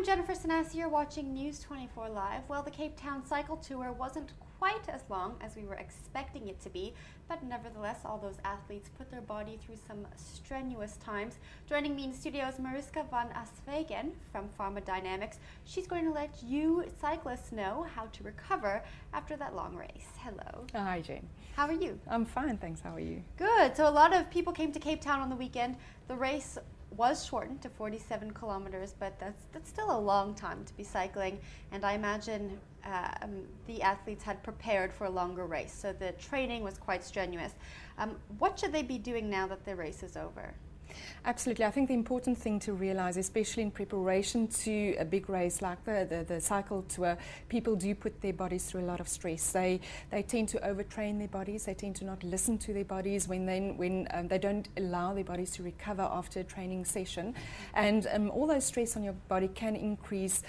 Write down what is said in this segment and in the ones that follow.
I'm Jennifer Sanasi. You're watching News 24 Live. Well, the Cape Town Cycle Tour wasn't quite as long as we were expecting it to be, but nevertheless, all those athletes put their body through some strenuous times. Joining me in studio is Mariska van Aswegen from Pharmacodynamics. She's going to let you cyclists know how to recover after that long race. Hello. Hi, Jane. How are you? I'm fine, thanks. How are you? Good. So a lot of people came to Cape Town on the weekend. The race was shortened to 47 kilometers, but that's still a long time to be cycling, and I imagine the athletes had prepared for a longer race, so the training was quite strenuous. What should they be doing now that the race is over? Absolutely. I think the important thing to realize, especially in preparation to a big race like the cycle tour, people do put their bodies through a lot of stress. They tend to overtrain their bodies. They tend to not listen to their bodies when they don't allow their bodies to recover after a training session. And all those stress on your body can increase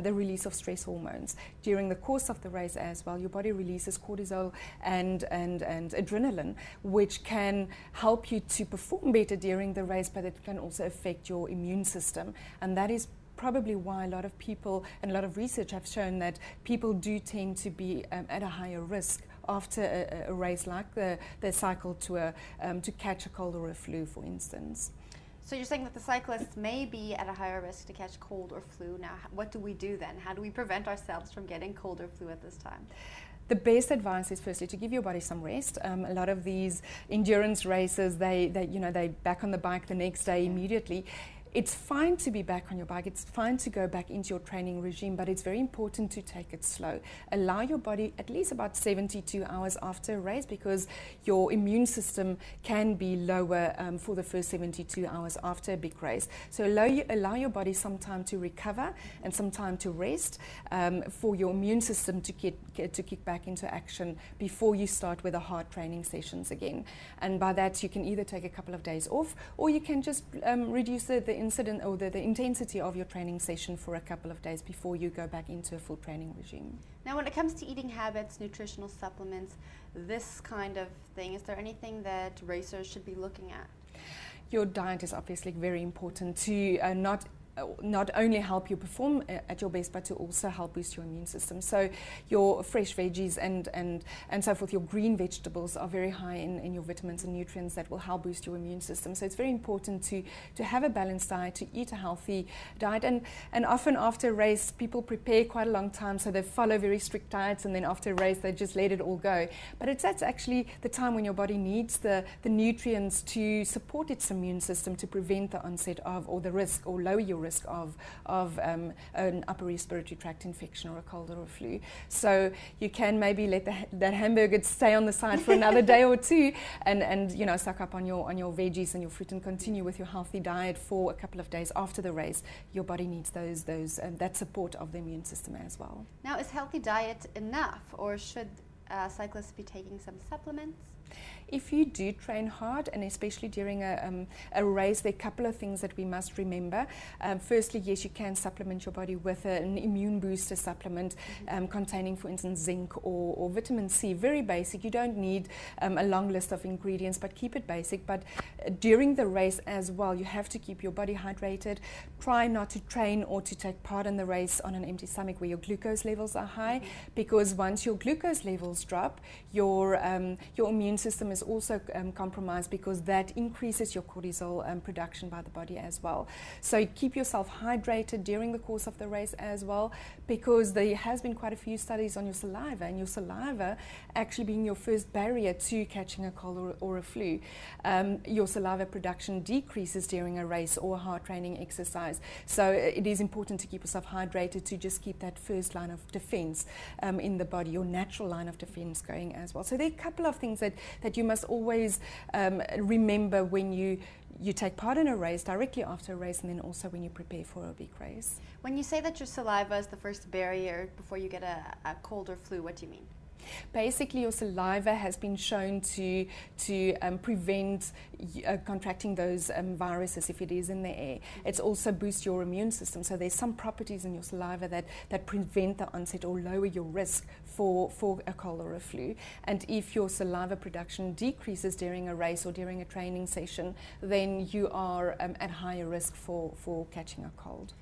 the release of stress hormones. During the course of the race as well, your body releases cortisol and adrenaline, which can help you to perform better during the race, but it can also affect your immune system. And that is probably why a lot of people and a lot of research have shown that people do tend to be at a higher risk after a race like the cycle tour to catch a cold or a flu, for instance. So you're saying that the cyclists may be at a higher risk to catch cold or flu. Now, what do we do then? How do we prevent ourselves from getting cold or flu at this time? The best advice is firstly to give your body some rest. A lot of these endurance races, they back on the bike the next day immediately. It's fine to be back on your bike, it's fine to go back into your training regime, but it's very important to take it slow. Allow your body at least about 72 hours after a race, because your immune system can be lower for the first 72 hours after a big race. So allow your body some time to recover and some time to rest for your immune system to kick back into action before you start with the hard training sessions again. And by that you can either take a couple of days off, or you can just reduce the incident or the intensity of your training session for a couple of days before you go back into a full training regime. Now, when it comes to eating habits, nutritional supplements, this kind of thing, is there anything that racers should be looking at? Your diet is obviously very important to not only help you perform at your best, but to also help boost your immune system. So your fresh veggies and so forth, your green vegetables are very high in your vitamins and nutrients that will help boost your immune system. So it's very important to have a balanced diet, to eat a healthy diet. And often after a race, people prepare quite a long time, so they follow very strict diets, and then after a race, they just let it all go. But that's actually the time when your body needs the nutrients to support its immune system, to prevent the onset of, or the risk, or lower your risk of an upper respiratory tract infection or a cold or a flu. So you can maybe let that hamburger stay on the side for another day or two, and suck up on your veggies and your fruit, and continue with your healthy diet for a couple of days after the race. Your body needs that support of the immune system as well. Now, is healthy diet enough, or should cyclists be taking some supplements? If you do train hard, and especially during a race, there are a couple of things that we must remember. Firstly, yes, you can supplement your body with an immune booster supplement containing, for instance, zinc or vitamin C. Very basic. You don't need a long list of ingredients, but keep it basic. But during the race as well, you have to keep your body hydrated. Try not to train or to take part in the race on an empty stomach where your glucose levels are high, because once your glucose levels drop, your immune system is also compromised, because that increases your cortisol production by the body as well. So keep yourself hydrated during the course of the race as well, because there has been quite a few studies on your saliva, and your saliva actually being your first barrier to catching a cold or a flu. Your saliva production decreases during a race or a hard training exercise. So it is important to keep yourself hydrated, to just keep that first line of defense in the body, your natural line of defense going as well. So there are a couple of things that you must always remember when you take part in a race, directly after a race, and then also when you prepare for a big race. When you say that your saliva is the first barrier before you get a cold or flu, what do you mean? Basically, your saliva has been shown to prevent contracting those viruses if it is in the air. It's also boosts your immune system. So there's some properties in your saliva that prevent the onset or lower your risk for a cold or a flu. And if your saliva production decreases during a race or during a training session, then you are at higher risk for catching a cold.